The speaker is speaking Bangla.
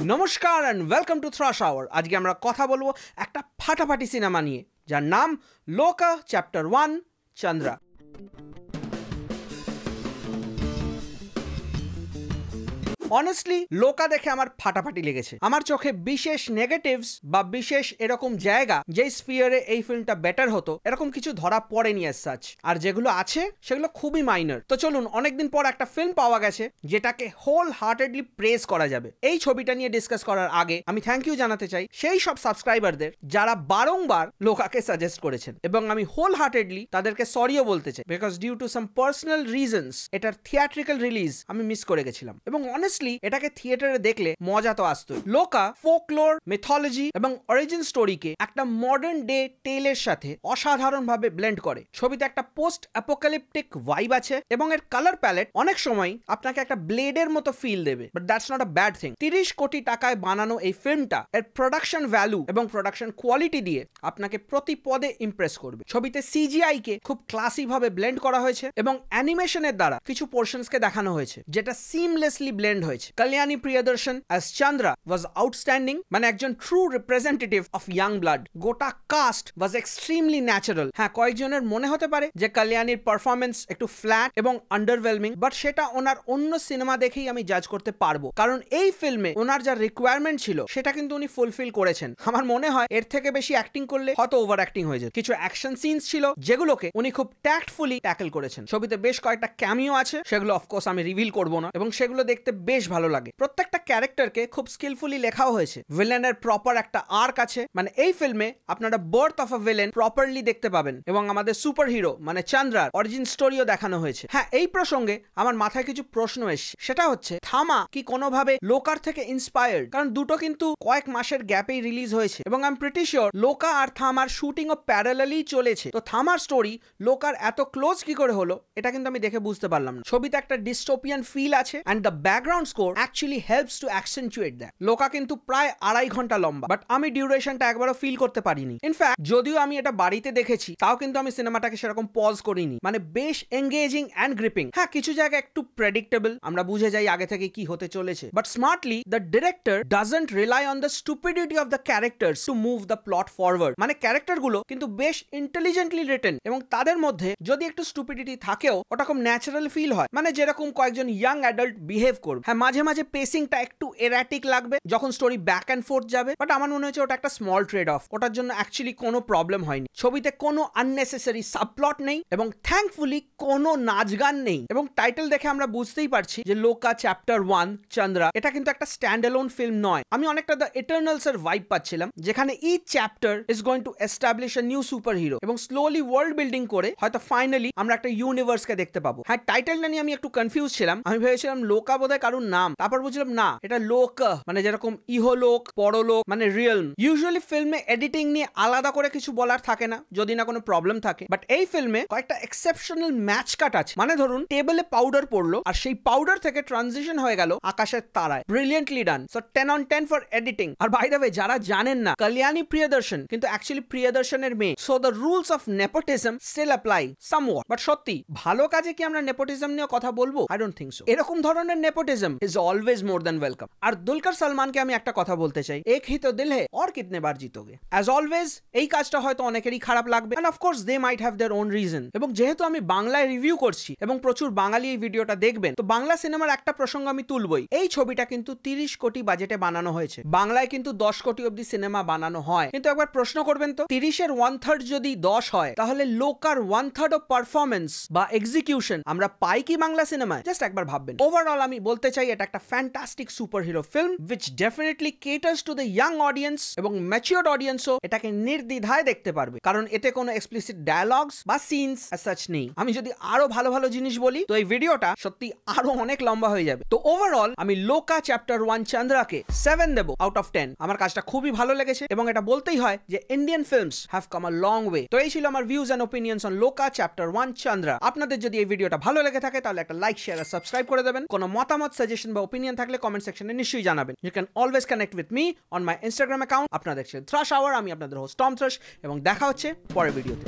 নমস্কার and welcome to thrash hour. আজকে আমরা কথা বলবো একটা ফাটাফাটি সিনেমা নিয়ে, যার নাম লোকা চ্যাপ্টার 1 চন্দ্রা। অনেস্টলি লোকা দেখে আমার ফাটাফাটি লেগেছে। আমার চোখে বিশেষ নেগেটিভস বা বিশেষ এরকম জায়গা যে স্ফিয়ারে এই ফিল্মটা বেটার হতো এরকম কিছু ধরা পড়েনি অ্যাজ সাচ, আর যেগুলো আছে সেগুলো খুবই মাইনর। তো চলুন, অনেকদিন পর একটা ফিল্ম পাওয়া গেছে যেটাকে হোল হার্টেডলি প্রেজ করা যাবে। এই ছবিটা নিয়ে ডিসকাস করার আগে আমি থ্যাংক ইউ জানাতে চাই সেই সব সাবস্ক্রাইবারদের যারা বারংবার লোকাকে সাজেস্ট করেছেন, এবং আমি হোল হার্টেডলি তাদেরকে সরিও বলতে চাই, because due to some personal reasons এটার থিয়েট্রিক্যাল রিলিজ আমি মিস করে গেছিলাম, এবং অনেস্টলি এটাকে থিয়েটারে দেখলে মজা তো আসতোই। লোকা ফোকলোর, মিথোলজি এবং অরিজিন স্টোরিকে একটা মডার্ন ডে টেলের সাথে অসাধারণভাবে ব্লেন্ড করে। ছবিতে একটা পোস্ট অ্যাপোক্যালিপটিক ভাইব আছে এবং এর কালার প্যালেট অনেক সময় আপনাকে একটা ব্লেডের মতো ফিল দেবে, but that's not a bad thing. 30 কোটি টাকায় বানানো এই ফিল্মটা এর প্রোডাকশন ভ্যালু এবং প্রোডাকশন কোয়ালিটি দিয়ে আপনাকে প্রতি পদে ইমপ্রেস করবে। ছবিতে সিজিআই কে খুব ক্লাসি ভাবে ব্লেন্ড করা হয়েছে এবং অ্যানিমেশনের দ্বারা কিছু পোর্শনসকে দেখানো হয়েছে যেটা সিমলেসলি ব্লেন্ড হয়েছে। কল্যাণী প্রিয়দর্শন অ্যাজ চন্দ্রা ওয়াজ আউটস্ট্যান্ডিং, মানে একজন true representative of young blood. গোটা কাস্ট ওয়াজ এক্সট্রিমলি ন্যাচারাল। হ্যাঁ, কয়েকজনের মনে হতে পারে যে কল্যাণীর পারফরমেন্স একটু ফ্ল্যাট এবং আন্ডারওয়েলমিং, বাট সেটা ওনার অন্য সিনেমা দেখেই আমি জাজ করতে পারবো, কারণ এই ফিল্মে ওনার যা রিকোয়ারমেন্ট ছিল সেটা কিন্তু উনি ফুলফিল করেছেন। আমার মনে হয় এর থেকে বেশি অ্যাক্টিং করলে হয়তো ওভার অ্যাক্টিং হয়ে যেত। কিছু অ্যাকশন সিনস ছিল যেগুলোকে উনি খুব ট্যাক্টফুলি ট্যাকল করেছেন। ছবিতে বেশ কয়েকটা ক্যামিও আছে, সেগুলো অফকোর্স আমি রিভিল করবো না, এবং সেগুলো দেখতে বেশ ভালো লাগে। প্রত্যেকটা ক্যারেক্টারকে খুব স্কিলফুলি লেখা হয়েছে। ভিলেনের প্রপার একটা আর্ক আছে, মানে এই ফিল্মে আপনারা birth of a villain properly দেখতে পাবেন, এবং আমাদের সুপার হিরো মানে চন্দ্রার অরিজিন স্টোরিও দেখানো হয়েছে। হ্যাঁ, এই প্রসঙ্গে আমার মাথায় কিছু প্রশ্ন এসছে, সেটা হচ্ছে থামা কি কোনোভাবে লোকার থেকে ইন্সপায়ার্ড? কারণ দুটো কিন্তু কয়েক মাসের গ্যাপেই রিলিজ হয়েছে, এবং আই এম প্রিটি শিওর লোকা আর থামার শুটিংও প্যারালালি চলেছে। তো থামার স্টোরি লোকার এত ক্লোজ কি করে হলো এটা কিন্তু আমি দেখে বুঝতে পারলাম না। ছবিতে একটা ডিস্টোপিয়ান ফিল আছে, and the background score actually helps to accentuate that. Lokah কিন্তু প্রায় 2.5 ঘন্টা লম্বা, বাট আমি ডিউরেশনটা একবারও ফিল করতে পারিনি। ইনফ্যাক্ট যদিও আমি এটা বাড়িতে দেখেছি, তাও কিন্তু আমি সিনেমাটাকে সেরকম পজ করিনি। মানে বেশ এঙ্গেজিং অ্যান্ড গ্রিপিং। হ্যাঁ, কিছু জায়গা একটু প্রেডিক্টেবল, আমরা বুঝে যাই আগে থেকে কি হতে চলেছে, but smartly the director doesn't rely on the stupidity of the characters to move the plot forward. মানে ক্যারেক্টারগুলো কিন্তু বেশ ইন্টেলিজেন্টলি রিটেন, এবং তাদের মধ্যে যদি একটু স্টুপিডিটি থাকেও ওটা খুব ন্যাচারাল ফিল হয়, মানে যেরকম কয়েকজন ইয়াং অ্যাডাল্ট বিহেভ করবে। হ্যাঁ, মাঝে মাঝে পেসিংটা একটু এরাটিক লাগবে যখন স্টোরি ব্যাক অ্যান্ড ফোর্থ যাবে, বাট আমার মনে হচ্ছে ওটা একটা স্মল ট্রেড অফ। ওটার জন্য অ্যাকচুয়ালি কোনো প্রবলেম হয়নি। ছবিতে কোনো আননেসেসারি সাবপ্লট নেই, এবং থ্যাঙ্কফুলি কোনো নাচ গান নেই, এবং টাইটেল দেখে আমরা বুঝতেই পারছি যে লোকা চ্যাপ্টার 1 চন্দ্রা এটা কিন্তু একটা স্ট্যান্ড অ্যালোন ফিল্ম নয়। আমি অনেকটা দ্য ইটারনালস এর ভাইব পাচ্ছিলাম, যেখানে each chapter is going to establish a new superhero, এবং স্লোলি ওয়ার্ল্ড বিল্ডিং করে হয়তো ফাইনালি আমরা একটা ইউনিভার্সকে দেখতে পাবো। হ্যাঁ, টাইটেলটা নিয়ে আমি একটু কনফিউজ ছিলাম। আমি ভেবেছিলাম লোকা বোধহয় কারোর নাম, তারপর বুঝলাম না, এটা লোক, মানে যেরকম ইহলোক, পরলোক, মানে রিয়েল। ইউজুয়ালি ফিল্মে এডিটিং নিয়ে আলাদা করে কিছু বলার থাকে না, যদি না কোনো প্রবলেম থাকে, বাট এই ফিল্মে কয়েকটা এক্সেপশনাল ম্যাচ কাট আছে। মানে ধরুন টেবিলে পাউডার পড়লো, আর সেই পাউডার থেকে ট্রানজিশন হয়ে গেল আকাশের তারায়। Brilliantly done. So 10 on 10 for editing. আর বাই দ্য ওয়ে, যারা জানেন না, কল্যাণী প্রিয়দর্শন কিন্তু অ্যাকচুয়ালি প্রিয়দর্শনের মেয়ে। So the rules of nepotism still apply somewhat. But সত্যি ভালো কাজে কি আমরা নেপোটিজম নিয়ে কথা বলবো? I don't think so. এরকম ধরনের nepotism is always more than welcome. আর দুলকার সালমানকে আমি একটা কথা বলতে চাই, এক হি তো দিল হে और कितने बार जीतोगे। অ্যাজ অলওয়েজ এই কাজটা হয়তো অনেকেরই খারাপ লাগবে, and of course they might have their own reason. এবং যেহেতু আমি বাংলায় রিভিউ করছি এবং প্রচুর বাঙালি এই ভিডিওটা দেখবেন, তো বাংলা সিনেমার একটা প্রসঙ্গ আমি তুলবই। এই ছবিটা কিন্তু 30 কোটি বাজেটে বানানো হয়েছে। বাংলায় কিন্তু 10 কোটি অব্দি সিনেমা বানানো হয়, কিন্তু একবার প্রশ্ন করবেন তো, 30-এর 1/3 যদি 10 হয়, তাহলে লোকার 1/3 অফ পারফরমেন্স বা এক্সিকিউশন আমরা পাই কি বাংলা সিনেমায়? জাস্ট একবার ভাববেন। ওভারঅল আমি বলতে চাই এটা একটা fantastic super hero film which definitely caters to the young audience, এবং ম্যাচিওরড অডিয়েন্সও এটাকে নির্দ্বিধায় দেখতে পারবে, কারণ এতে কোনো এক্সপ্লিসিট ডায়ালগস বা সিনস as such নেই। আমি যদি আরো ভালো ভালো জিনিস বলি তো এই ভিডিওটা সত্যি আরো অনেক লম্বা হয়ে যাবে। তো ওভারঅল আমি লোকা চ্যাপ্টার 1 চন্দ্রাকে 7 দেব আউট অফ 10। আমার কাজটা খুবই ভালো লেগেছে, এবং এটা বলতেই হয় যে Indian films have come a long way. তো এই ছিল আমার views and opinions on Lokah chapter 1 Chandra. আপনাদের যদি এই ভিডিওটা ভালো লেগে থাকে তাহলে একটা লাইক, শেয়ার আর সাবস্ক্রাইব করে দেবেন। কোনো মতামত, সাজেশন বা ওপিনিয়ন থাকলে কমেন্ট সেকশনে নিশ্চয়ই জানাবেন। You can always connect with me on my Instagram account. আপনারা দেখছেন থ্রাশ আওয়ার, আমি আপনাদের হোস্ট টম থ্রাশ, এবং দেখা হচ্ছে পরের ভিডিওতে।